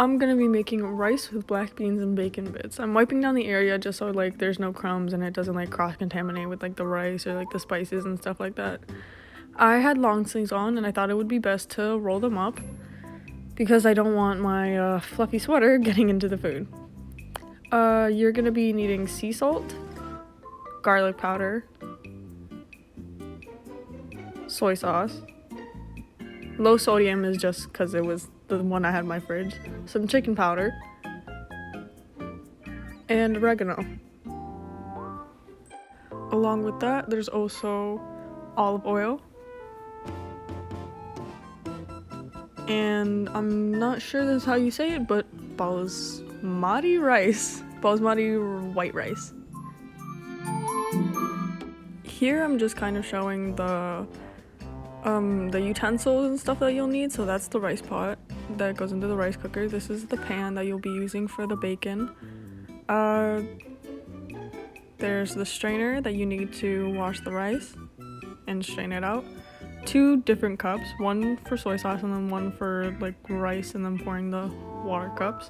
I'm gonna be making rice with black beans and bacon bits. I'm wiping down the area just so like there's no crumbs and it doesn't like cross-contaminate with like the rice or like the spices and stuff like that. I had long sleeves on and I thought it would be best to roll them up because I don't want my fluffy sweater getting into the food. You're gonna be needing sea salt, garlic powder, soy sauce. Low sodium is just because it was the one I had in my fridge. Some chicken powder, and oregano. Along with that, there's also olive oil. And I'm not sure this is how you say it, but basmati rice. Basmati white rice. Here I'm just kind of showing the utensils and stuff that you'll need. So that's the rice pot that goes into the rice cooker. This is the pan that you'll be using for the bacon. There's the strainer that you need to wash the rice and strain it out. 2 different cups, one for soy sauce and then one for like rice and then pouring the water cups.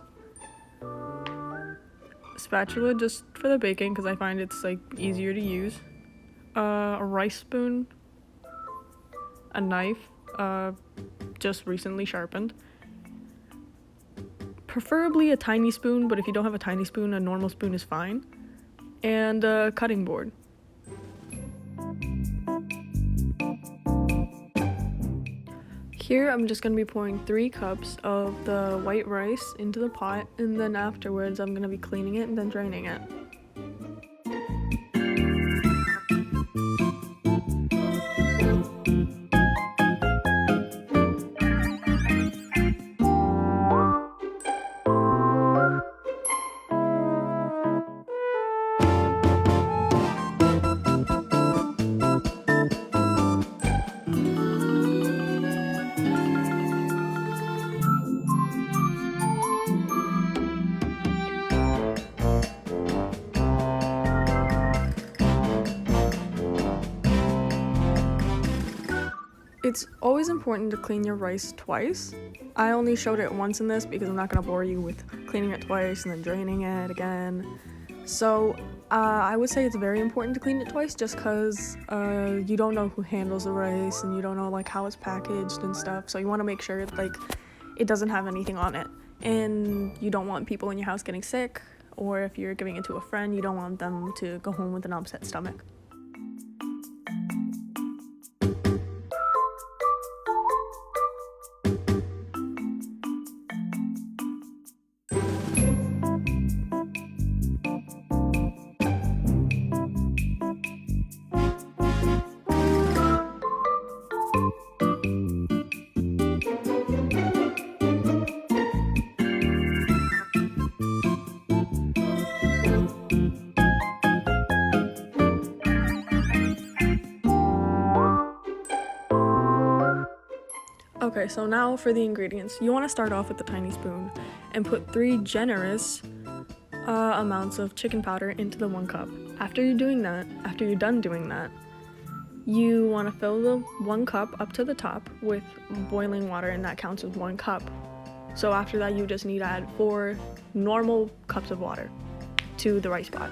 Spatula just for the baking because I find it's like easier to use. A rice spoon, a knife, just recently sharpened. Preferably a tiny spoon, but if you don't have a tiny spoon, a normal spoon is fine. And a cutting board. Here I'm just going to be pouring 3 cups of the white rice into the pot, and then afterwards I'm going to be cleaning it and then draining it. It's always important to clean your rice twice. I only showed it once in this because I'm not going to bore you with cleaning it twice and then draining it again. So I would say it's very important to clean it twice just because you don't know who handles the rice and you don't know like how it's packaged and stuff. So you want to make sure like it doesn't have anything on it. And you don't want people in your house getting sick, or if you're giving it to a friend, you don't want them to go home with an upset stomach. Okay, so now for the ingredients. You want to start off with the tiny spoon and put 3 generous amounts of chicken powder into the 1 cup. After you're done doing that, you want to fill the 1 cup up to the top with boiling water, and that counts as 1 cup. So after that, you just need to add 4 normal cups of water to the rice pot.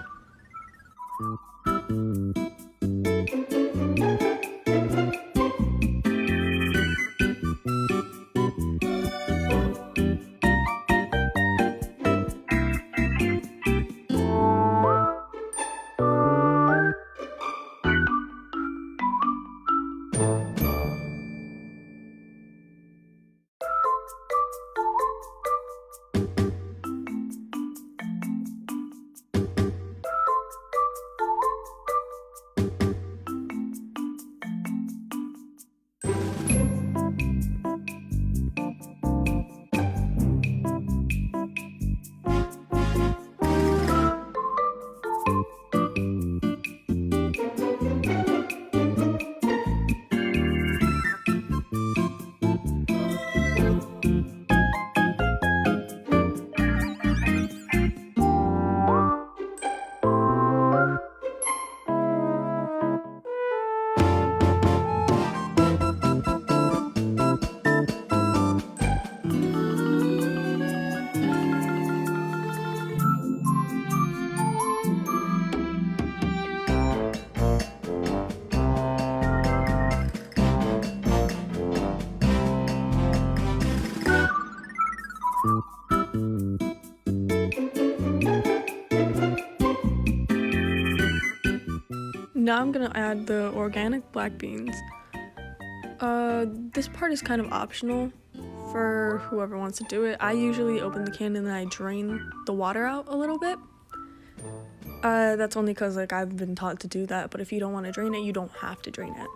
Now I'm gonna add the organic black beans. This part is kind of optional for whoever wants to do it. I usually open the can and then I drain the water out a little bit. That's only because like I've been taught to do that, but if you don't want to drain it, you don't have to drain it.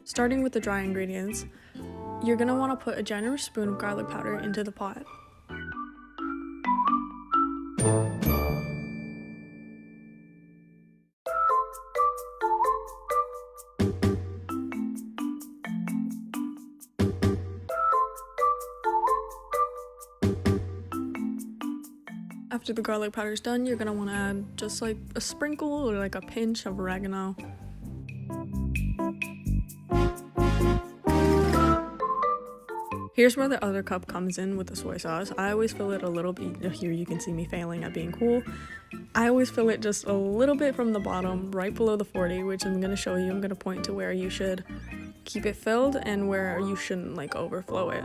Starting with the dry ingredients, you're gonna want to put a generous spoon of garlic powder into the pot. After the garlic powder is done, you're gonna want to add just like a sprinkle or like a pinch of oregano. Here's where the other cup comes in with the soy sauce. I always fill it a little bit. Here you can see me failing at being cool. I always fill it just a little bit from the bottom, right below the 40, which I'm gonna show you. I'm gonna point to where you should keep it filled and where you shouldn't like overflow it.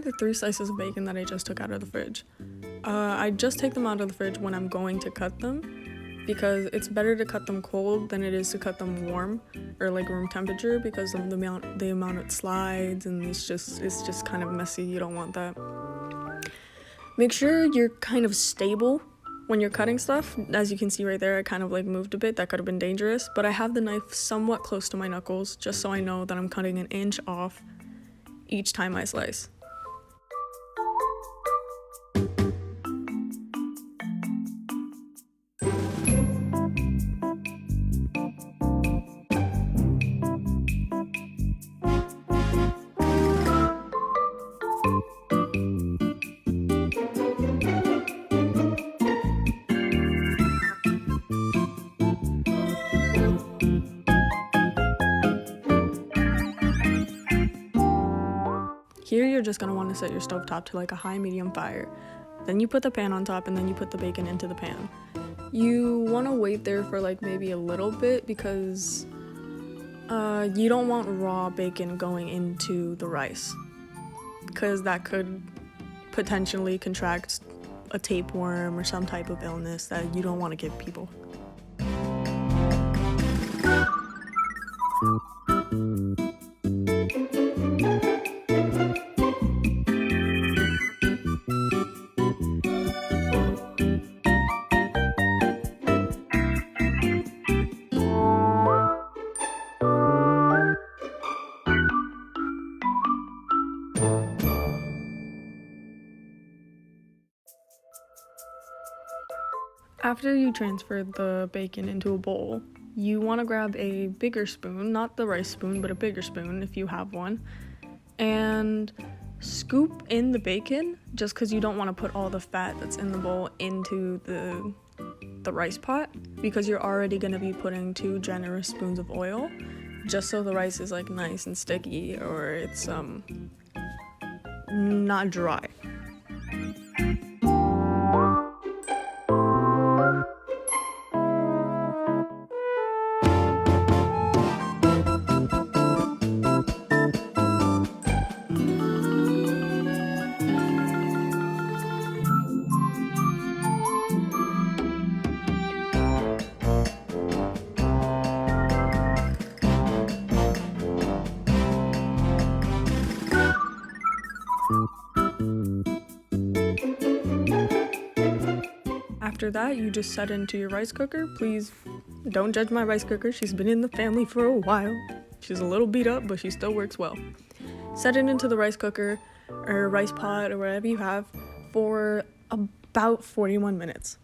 The 3 slices of bacon that I just took out of the fridge. I just take them out of the fridge when I'm going to cut them because it's better to cut them cold than it is to cut them warm or like room temperature because of the amount it slides, and it's just kind of messy. You don't want that. Make sure you're kind of stable when you're cutting stuff. As you can see right there, I kind of like moved a bit. That could have been dangerous, but I have the knife somewhat close to my knuckles just so I know that I'm cutting an inch off each time I slice. Here you're just gonna want to set your stove top to like a high-medium fire. Then you put the pan on top and then you put the bacon into the pan. You want to wait there for like maybe a little bit because you don't want raw bacon going into the rice because that could potentially contract a tapeworm or some type of illness that you don't want to give people. After you transfer the bacon into a bowl, you want to grab a bigger spoon, not the rice spoon, but a bigger spoon if you have one, and scoop in the bacon just because you don't want to put all the fat that's in the bowl into the rice pot because you're already going to be putting 2 generous spoons of oil. just so the rice is like nice and sticky, or it's not dry. After that, you just set it into your rice cooker. Please don't judge my rice cooker. She's been in the family for a while. She's a little beat up, but she still works well. Set it into the rice cooker or rice pot or whatever you have for about 41 minutes.